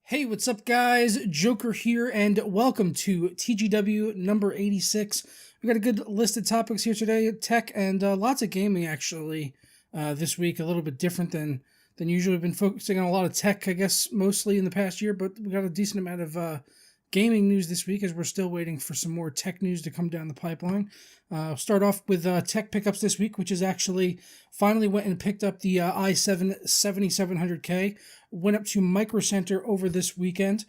Hey, what's up, guys? Joker here, and welcome to TGW number 86. We got a good list of topics here today, tech and lots of gaming, actually, this week. A little bit different than usual. We've been focusing on a lot of tech, I guess, mostly in the past year, but we got a decent amount of gaming news this week as we're still waiting for some more tech news to come down the pipeline. I'll start off with tech pickups this week, which is actually finally went and picked up the i7 7700K. Went up to Micro Center over this weekend.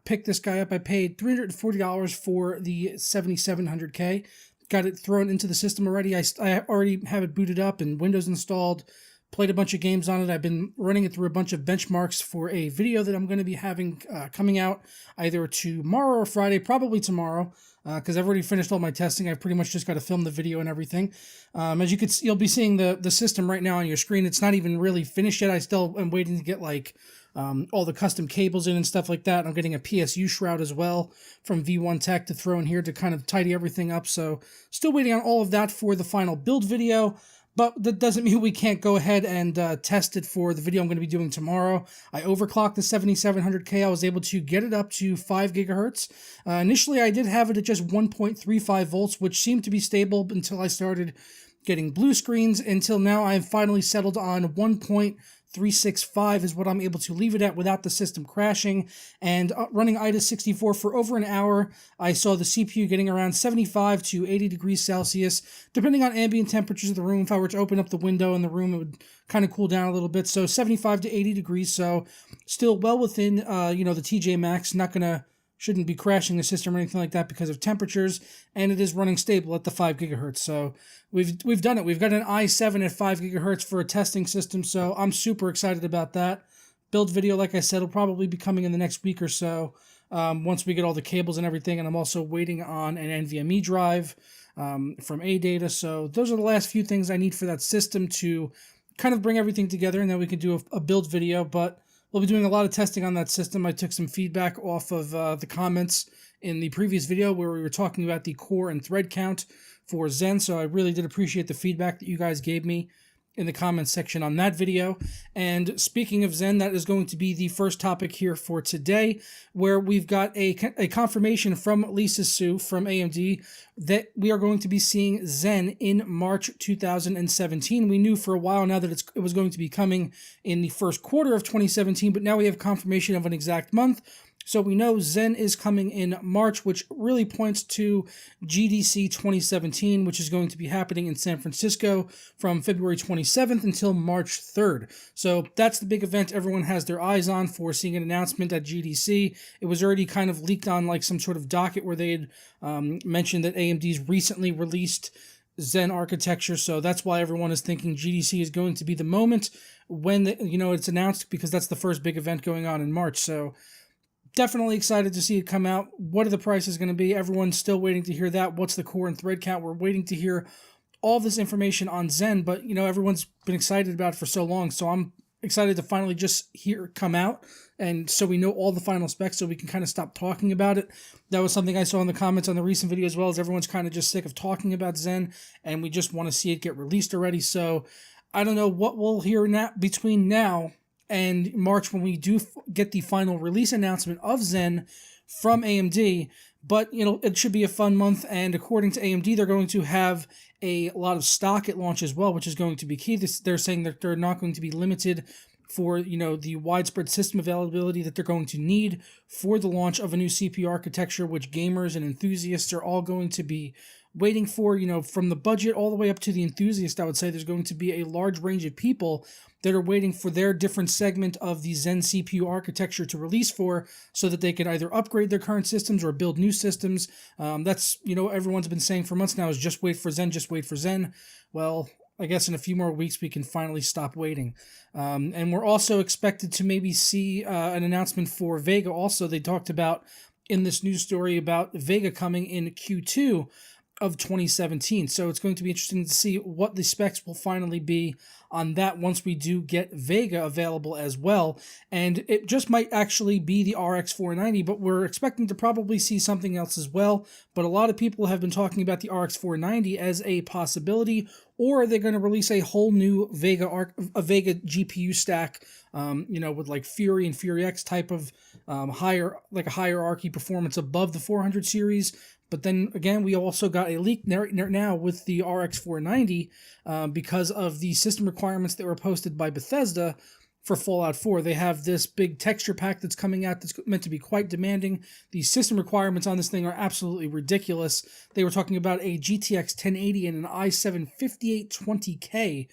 Picked this guy up. I paid $340 for the 7700K. Got it thrown into the system already. I already have it booted up and Windows installed. Played a bunch of games on it. I've been running it through a bunch of benchmarks for a video that I'm going to be having coming out either tomorrow or Friday, probably tomorrow, because I've already finished all my testing. I've pretty much just got to film the video and everything. As you can see, you'll be seeing the system right now on your screen. It's not even really finished yet. I still am waiting to get all the custom cables in and stuff like that. I'm getting a PSU shroud as well from V1 Tech to throw in here to kind of tidy everything up. So still waiting on all of that for the final build video. But that doesn't mean we can't go ahead and test it for the video I'm going to be doing tomorrow. I overclocked the 7700K. I was able to get it up to 5 gigahertz. Initially, I did have it at just 1.35 volts, which seemed to be stable until I started getting blue screens. Until now, I've finally settled on 1.365 is what I'm able to leave it at without the system crashing. And running IDA 64 for over an hour, I saw the CPU getting around 75 to 80 degrees Celsius, depending on ambient temperatures of the room. If I were to open up the window in the room, it would kind of cool down a little bit. So 75 to 80 degrees, so still well within, the TJ Max. Shouldn't be crashing the system or anything like that because of temperatures, and it is running stable at the 5 gigahertz. So we've done it. We've got an i7 at 5 gigahertz for a testing system, so I'm super excited about that. Build video, like I said, will probably be coming in the next week or so once we get all the cables and everything, and I'm also waiting on an NVMe drive from AData. So those are the last few things I need for that system to kind of bring everything together, and then we can do a build video, but we'll be doing a lot of testing on that system. I took some feedback off of the comments in the previous video where we were talking about the core and thread count for Zen, so I really did appreciate the feedback that you guys gave me in the comments section on that video. And speaking of Zen, that is going to be the first topic here for today, where we've got a confirmation from Lisa Su from AMD that we are going to be seeing Zen in March 2017. We knew for a while now that it was going to be coming in the first quarter of 2017, but now we have confirmation of an exact month. So we know Zen is coming in March, which really points to GDC 2017, which is going to be happening in San Francisco from February 27th until March 3rd. So that's the big event everyone has their eyes on for seeing an announcement at GDC. It was already kind of leaked on like some sort of docket where they had mentioned that AMD's recently released Zen architecture, so that's why everyone is thinking GDC is going to be the moment when it's announced, because that's the first big event going on in March. So definitely excited to see it come out. What are the prices going to be? Everyone's still waiting to hear that. What's the core and thread count? We're waiting to hear all this information on Zen, but everyone's been excited about it for so long, so I'm excited to finally just hear it come out, and so we know all the final specs so we can kind of stop talking about it. That was something I saw in the comments on the recent video as well, as everyone's kind of just sick of talking about Zen, and we just want to see it get released already. So I don't know what we'll hear between now and March when we do get the final release announcement of Zen from AMD, but it should be a fun month, and according to AMD, they're going to have a lot of stock at launch as well, which is going to be key. They're saying that they're not going to be limited for the widespread system availability that they're going to need for the launch of a new CPU architecture, which gamers and enthusiasts are all going to be waiting for. From the budget all the way up to the enthusiast, I would say there's going to be a large range of people that are waiting for their different segment of the Zen CPU architecture to release for, so that they can either upgrade their current systems or build new systems. That's, everyone's been saying for months now, is just wait for Zen, just wait for Zen. Well, I guess in a few more weeks we can finally stop waiting. And we're also expected to maybe see an announcement for Vega also. They talked about in this news story about Vega coming in Q2 of 2017. So it's going to be interesting to see what the specs will finally be on that once we do get Vega available as well. And it just might actually be the RX 490, but we're expecting to probably see something else as well. But a lot of people have been talking about the RX 490 as a possibility, or they're going to release a whole new Vega GPU stack, with like Fury and Fury X type of like a hierarchy performance above the 400 series. But then again, we also got a leak now with the RX 490 because of the system requirements that were posted by Bethesda for Fallout 4. They have this big texture pack that's coming out that's meant to be quite demanding. The system requirements on this thing are absolutely ridiculous. They were talking about a GTX 1080 and an i7 5820K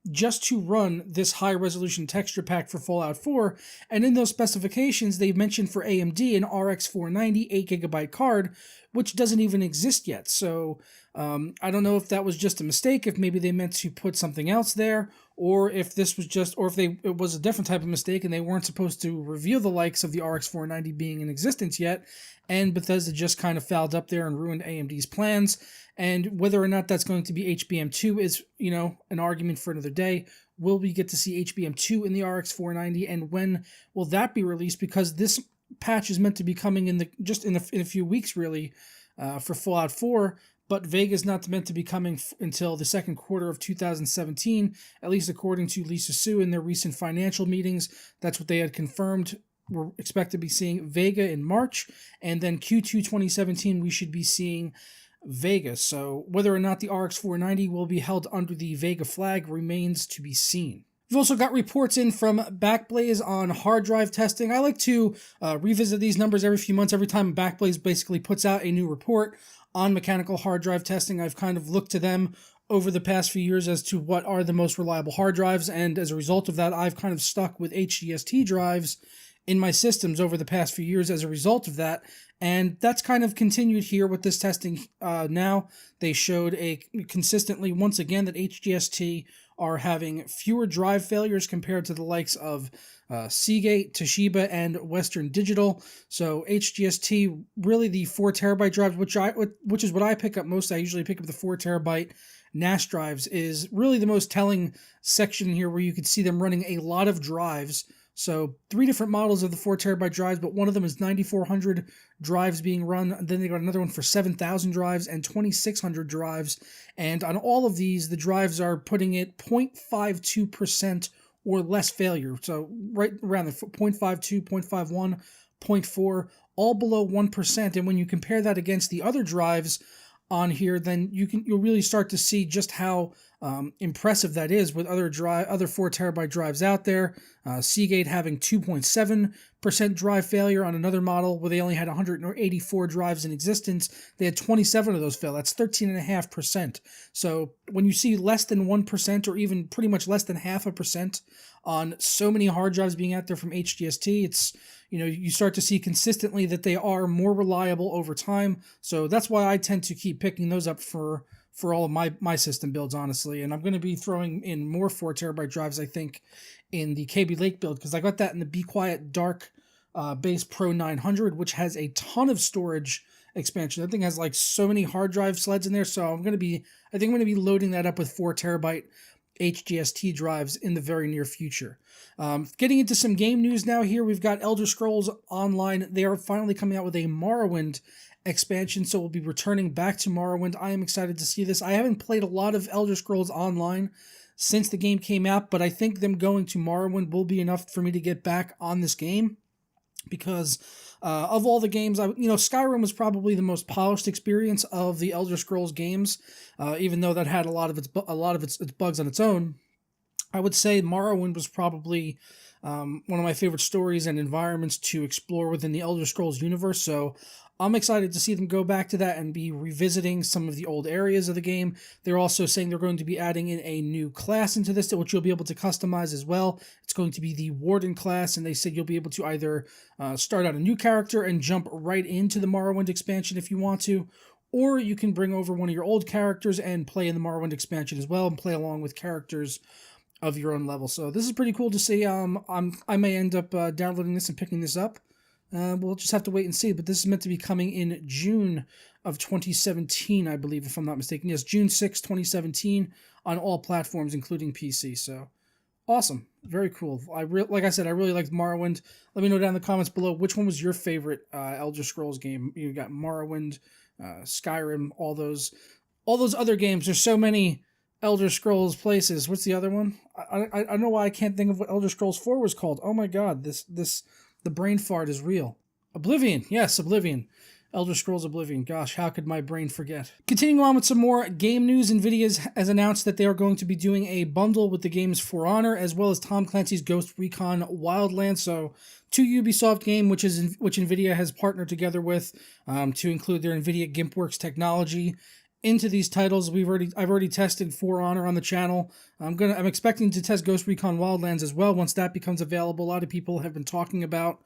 just to run this high-resolution texture pack for Fallout 4, and in those specifications, they've mentioned for AMD an RX 490 8GB card, which doesn't even exist yet. So I don't know if that was just a mistake, if maybe they meant to put something else there, or if this was just, or if it was a different type of mistake and they weren't supposed to reveal the likes of the RX 490 being in existence yet, and Bethesda just kind of fouled up there and ruined AMD's plans. And whether or not that's going to be HBM2 is, an argument for another day. Will we get to see HBM2 in the RX 490, and when will that be released? Because this patch is meant to be coming in a few weeks, really, for Fallout 4. But Vega's not meant to be coming until the second quarter of 2017, at least according to Lisa Su in their recent financial meetings. That's what they had confirmed. We're expected to be seeing Vega in March, and then Q2 2017 we should be seeing Vega. So whether or not the RX 490 will be held under the Vega flag remains to be seen. We've also got reports in from Backblaze on hard drive testing. I like to revisit these numbers every few months. Every time Backblaze basically puts out a new report on mechanical hard drive testing, I've kind of looked to them over the past few years as to what are the most reliable hard drives, and as a result of that, I've kind of stuck with HGST drives in my systems over the past few years as a result of that. And that's kind of continued here with this testing now. They showed consistently, once again, that HGST are having fewer drive failures compared to the likes of Seagate, Toshiba, and Western Digital. So HGST, really the 4TB drives, which is what I pick up most. I usually pick up the 4TB NAS drives, is really the most telling section here, where you could see them running a lot of drives. So 3 different models of the 4TB drives, but one of them is 9,400 drives being run. Then they got another one for 7,000 drives and 2,600 drives. And on all of these, the drives are putting it 0.52% or less failure. So right around the 0.52, 0.51, 0.4, all below 1%. And when you compare that against the other drives on here, then you'll really start to see just how impressive that is with other 4TB drives out there. Seagate having 2.7% drive failure on another model where they only had 184 drives in existence. They had 27 of those fail. That's 13.5%. So when you see less than 1%, or even pretty much less than 0.5% on so many hard drives being out there from HGST, it's, you start to see consistently that they are more reliable over time. So that's why I tend to keep picking those up for all of my system builds, honestly. And I'm going to be throwing in more 4TB drives, I think, in the Kaby Lake build, because I got that in the Be Quiet Dark Base Pro 900, which has a ton of storage expansion. That thing has like so many hard drive sleds in there. So I think I'm going to be loading that up with 4TB HGST drives in the very near future. Getting into some game news now here, we've got Elder Scrolls Online. They are finally coming out with a Morrowind expansion, so we'll be returning back to Morrowind. I am excited to see this. I haven't played a lot of Elder Scrolls Online since the game came out, but I think them going to Morrowind will be enough for me to get back on this game, because of all the games, Skyrim was probably the most polished experience of the Elder Scrolls games, even though that had a lot of its bugs on its own. I would say Morrowind was probably one of my favorite stories and environments to explore within the Elder Scrolls universe. So I'm excited to see them go back to that and be revisiting some of the old areas of the game. They're also saying they're going to be adding in a new class into this, which you'll be able to customize as well. It's going to be the Warden class, and they said you'll be able to either start out a new character and jump right into the Morrowind expansion if you want to, or you can bring over one of your old characters and play in the Morrowind expansion as well, and play along with characters of your own level. So this is pretty cool to see. I may end up downloading this and picking this up. We'll just have to wait and see. But this is meant to be coming in June of 2017, I believe, if I'm not mistaken. Yes, June 6, 2017, on all platforms, including PC. So awesome, very cool. Like I said, I really liked Morrowind. Let me know down in the comments below which one was your favorite Elder Scrolls game. You got Morrowind, Skyrim, all those other games. There's so many Elder Scrolls places. What's the other one? I don't know why I can't think of what Elder Scrolls 4 was called. Oh my god, the brain fart is real. Oblivion. Yes, Oblivion. Elder Scrolls Oblivion. Gosh, how could my brain forget? Continuing on with some more game news, Nvidia has announced that they are going to be doing a bundle with the games For Honor as well as Tom Clancy's Ghost Recon Wildlands. So, two Ubisoft game, which Nvidia has partnered together with to include their Nvidia GimpWorks technology into these titles. I've already tested For Honor on the channel. I'm expecting to test Ghost Recon Wildlands as well once that becomes available. A lot of people have been talking about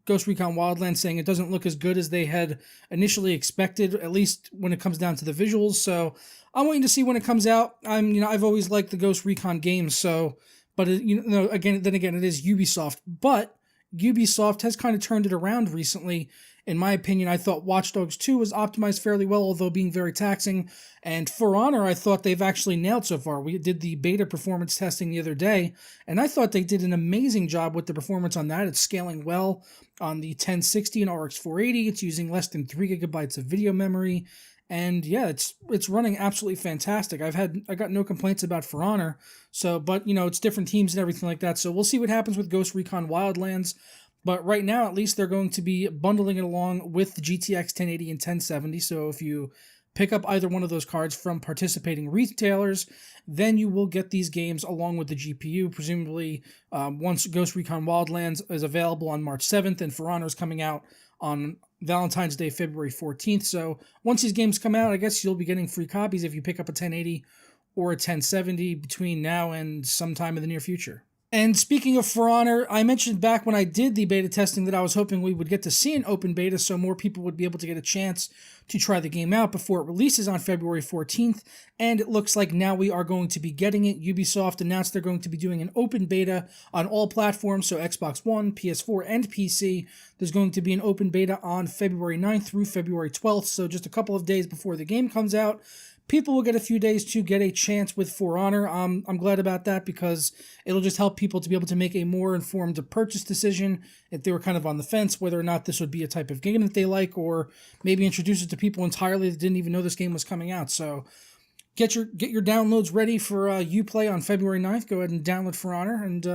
Ghost Recon Wildlands, saying it doesn't look as good as they had initially expected, at least when it comes down to the visuals. So I'm waiting to see when it comes out. I've always liked the Ghost Recon games, so but again, it is Ubisoft, but Ubisoft has kind of turned it around recently. In my opinion, I thought Watch Dogs 2 was optimized fairly well, although being very taxing. And For Honor, I thought they've actually nailed so far. We did the beta performance testing the other day, and I thought they did an amazing job with the performance on that. It's scaling well on the 1060 and RX 480. It's using less than 3 gigabytes of video memory. And yeah, it's running absolutely fantastic. I got no complaints about For Honor. So, but it's different teams and everything like that. So we'll see what happens with Ghost Recon Wildlands. But right now, at least, they're going to be bundling it along with the GTX 1080 and 1070. So if you pick up either one of those cards from participating retailers, then you will get these games along with the GPU. Presumably, once Ghost Recon Wildlands is available on March 7th, and For Honor is coming out on Valentine's Day, February 14th. So once these games come out, I guess you'll be getting free copies if you pick up a 1080 or a 1070 between now and sometime in the near future. And speaking of For Honor, I mentioned back when I did the beta testing that I was hoping we would get to see an open beta so more people would be able to get a chance to try the game out before it releases on February 14th, and it looks like now we are going to be getting it. Ubisoft announced they're going to be doing an open beta on all platforms, so Xbox One, PS4, and PC. There's going to be an open beta on February 9th through February 12th, so just a couple of days before the game comes out. People will get a few days to get a chance with For Honor. I'm glad about that because it'll just help people to be able to make a more informed purchase decision if they were kind of on the fence whether or not this would be a type of game that they like, or maybe introduce it to people entirely that didn't even know this game was coming out. So get your downloads ready for Uplay on February 9th. Go ahead and download For Honor, and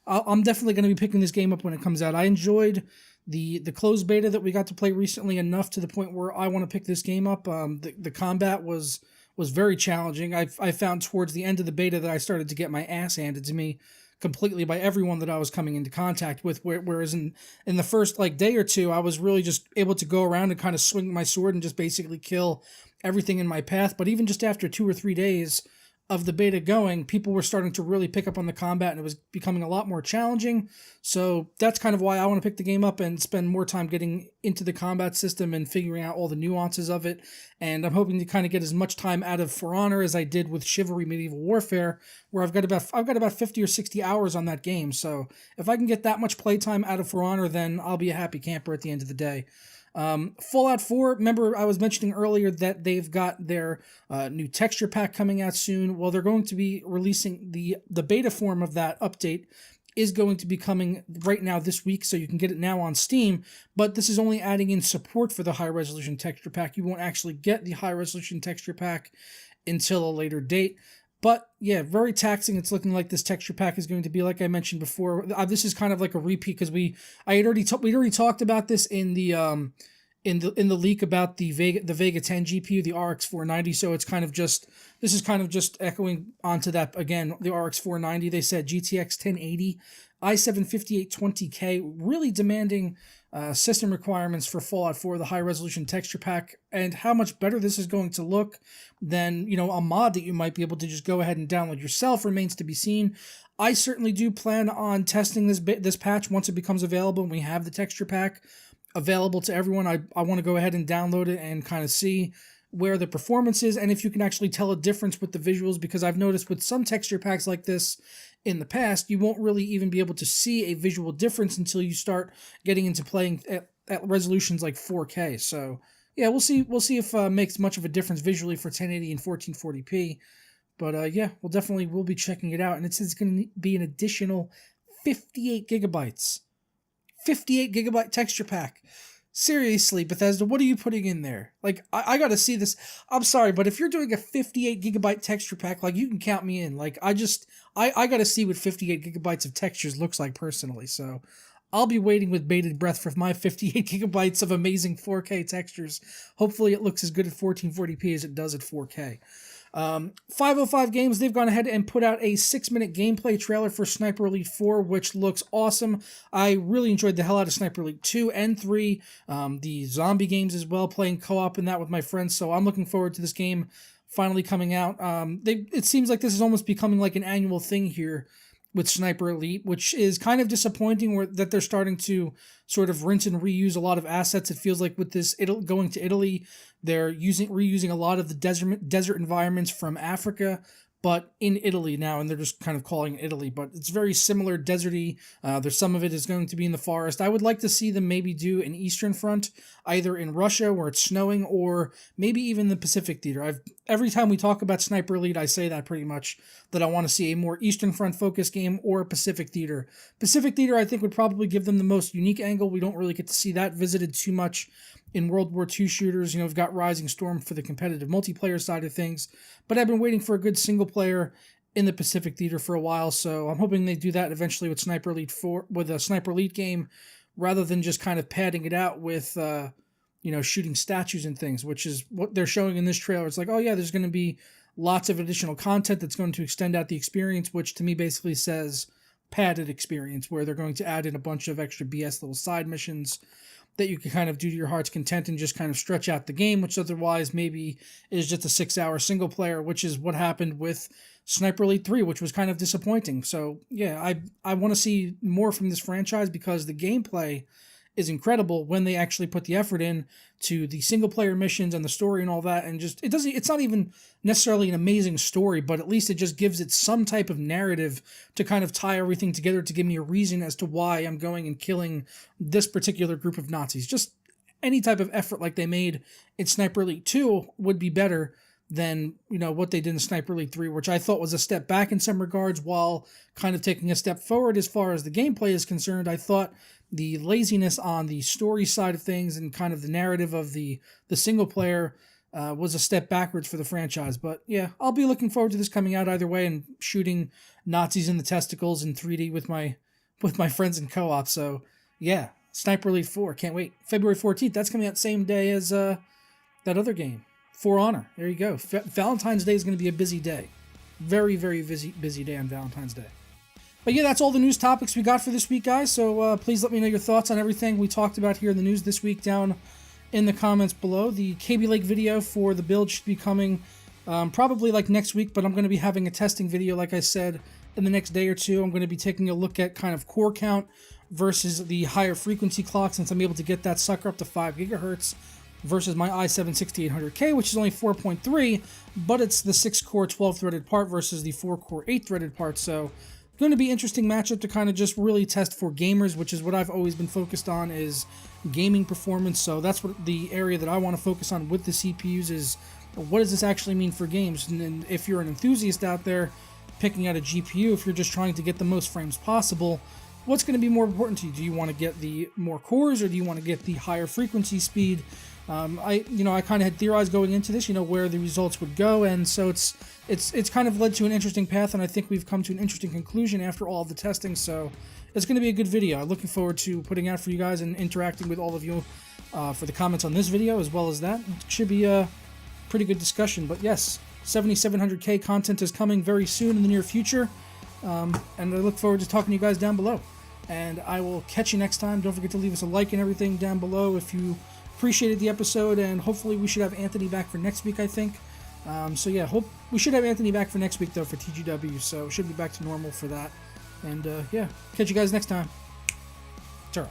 I'm definitely going to be picking this game up when it comes out. I enjoyed the closed beta that we got to play recently enough to the point where I want to pick this game up. The combat was very challenging. I found towards the end of the beta that I started to get my ass handed to me completely by everyone that I was coming into contact with, whereas in the first day or two, I was really just able to go around and kind of swing my sword and just basically kill everything in my path. But even just after 2 or 3 days of the beta going, people were starting to really pick up on the combat, and it was becoming a lot more challenging. So that's kind of why I want to pick the game up and spend more time getting into the combat system and figuring out all the nuances of it. And I'm hoping to kind of get as much time out of For Honor as I did with Chivalry Medieval Warfare, where I've got about 50 or 60 hours on that game. So if I can get that much playtime out of For Honor, then I'll be a happy camper at the end of the day. Fallout 4, remember I was mentioning earlier that they've got their new texture pack coming out soon. Well, they're going to be releasing the beta form of that update is going to be coming right now this week, so you can get it now on Steam, but this is only adding in support for the high-resolution texture pack. You won't actually get the high-resolution texture pack until a later date. But yeah, very taxing. It's looking like this texture pack is going to be, like I mentioned before. This is kind of like a repeat because we'd already talked about this in the leak about the Vega 10 GPU, the RX 490. So this is kind of just echoing onto that again. The RX 490. They said GTX 1080, i7 5820K, really demanding system requirements for Fallout 4, the high-resolution texture pack, and how much better this is going to look than a mod that you might be able to just go ahead and download yourself remains to be seen. I certainly do plan on testing this patch once it becomes available and we have the texture pack available to everyone. I want to go ahead and download it and kind of see where the performance is and if you can actually tell a difference with the visuals, because I've noticed with some texture packs like this, in the past, you won't really even be able to see a visual difference until you start getting into playing at resolutions like 4K. So yeah, we'll see. We'll see if makes much of a difference visually for 1080 and 1440p. But yeah, we'll be checking it out, and it says it's going to be an additional 58 gigabytes. 58 gigabyte texture pack. Seriously, Bethesda, what are you putting in there? Like, I gotta see this. I'm sorry, but if you're doing a 58 gigabyte texture pack, like, you can count me in. Like, I gotta see what 58 gigabytes of textures looks like personally. So I'll be waiting with bated breath for my 58 gigabytes of amazing 4K textures. Hopefully it looks as good at 1440p as it does at 4K. 505 Games, they've gone ahead and put out a 6-minute gameplay trailer for Sniper Elite 4, which looks awesome. I really enjoyed the hell out of Sniper Elite 2 and 3, the zombie games as well, playing co-op in that with my friends, so I'm looking forward to this game finally coming out. It seems like this is almost becoming like an annual thing here with Sniper Elite, which is kind of disappointing that they're starting to sort of rinse and reuse a lot of assets. It feels like with this going to Italy, they're reusing a lot of the desert environments from Africa, but in Italy now, and they're just kind of calling it Italy, but it's very similar, deserty. There's some of it is going to be in the forest. I would like to see them maybe do an Eastern Front, either in Russia where it's snowing, or maybe even the Pacific Theater. Every time we talk about Sniper Elite, I say that pretty much, that I want to see a more Eastern Front focused game or a Pacific Theater. Pacific Theater, I think, would probably give them the most unique angle. We don't really get to see that visited too much in World War II shooters. You know, we've got Rising Storm for the competitive multiplayer side of things, but I've been waiting for a good single player in the Pacific Theater for a while, so I'm hoping they do that eventually with Sniper Elite 4, with a Sniper Elite game, rather than just kind of padding it out with, shooting statues and things, which is what they're showing in this trailer. It's like, oh yeah, there's going to be lots of additional content that's going to extend out the experience, which to me basically says padded experience, where they're going to add in a bunch of extra BS little side missions that you can kind of do to your heart's content and just kind of stretch out the game, which otherwise maybe is just a 6-hour single player, which is what happened with Sniper Elite 3, which was kind of disappointing. So yeah, I want to see more from this franchise, because the gameplay is incredible when they actually put the effort in to the single player missions and the story and all that. And just, it's not even necessarily an amazing story, but at least it just gives it some type of narrative to kind of tie everything together, to give me a reason as to why I'm going and killing this particular group of Nazis. Just any type of effort like they made in Sniper Elite 2 would be better than, what they did in Sniper Elite 3, which I thought was a step back in some regards, while kind of taking a step forward as far as the gameplay is concerned. I thought the laziness on the story side of things and kind of the narrative of the single player was a step backwards for the franchise. But yeah, I'll be looking forward to this coming out either way, and shooting Nazis in the testicles in 3D with my friends in co-op. So yeah, Sniper Elite 4, can't wait. February 14th, that's coming out same day as that other game, For Honor. There you go. Valentine's Day is going to be a busy day. Very, very busy day on Valentine's Day. But yeah, that's all the news topics we got for this week, guys. So please let me know your thoughts on everything we talked about here in the news this week down in the comments below. The Kaby Lake video for the build should be coming probably like next week, but I'm going to be having a testing video, like I said, in the next day or two. I'm going to be taking a look at kind of core count versus the higher frequency clock, since I'm able to get that sucker up to 5 gigahertz versus my i7-6800K, which is only 4.3, but it's the 6-core 12-threaded part versus the 4-core 8-threaded part. So going to be interesting matchup to kind of just really test for gamers, which is what I've always been focused on, is gaming performance. So that's what the area that I want to focus on with the CPUs is, what does this actually mean for games? And then if you're an enthusiast out there picking out a GPU, if you're just trying to get the most frames possible, what's going to be more important to you? Do you want to get the more cores, or do you want to get the higher frequency speed? I kind of had theorized going into this, where the results would go, and so it's kind of led to an interesting path, and I think we've come to an interesting conclusion after all of the testing. So it's going to be a good video. I'm looking forward to putting out for you guys and interacting with all of you for the comments on this video as well as that. It should be a pretty good discussion. But yes, 7700K content is coming very soon in the near future, and I look forward to talking to you guys down below. And I will catch you next time. Don't forget to leave us a like and everything down below if you appreciated the episode, and hopefully we should have Anthony back for next week, I think. So yeah, hope we should have Anthony back for next week though for TGW, so should be back to normal for that. And yeah, catch you guys next time. Ciao.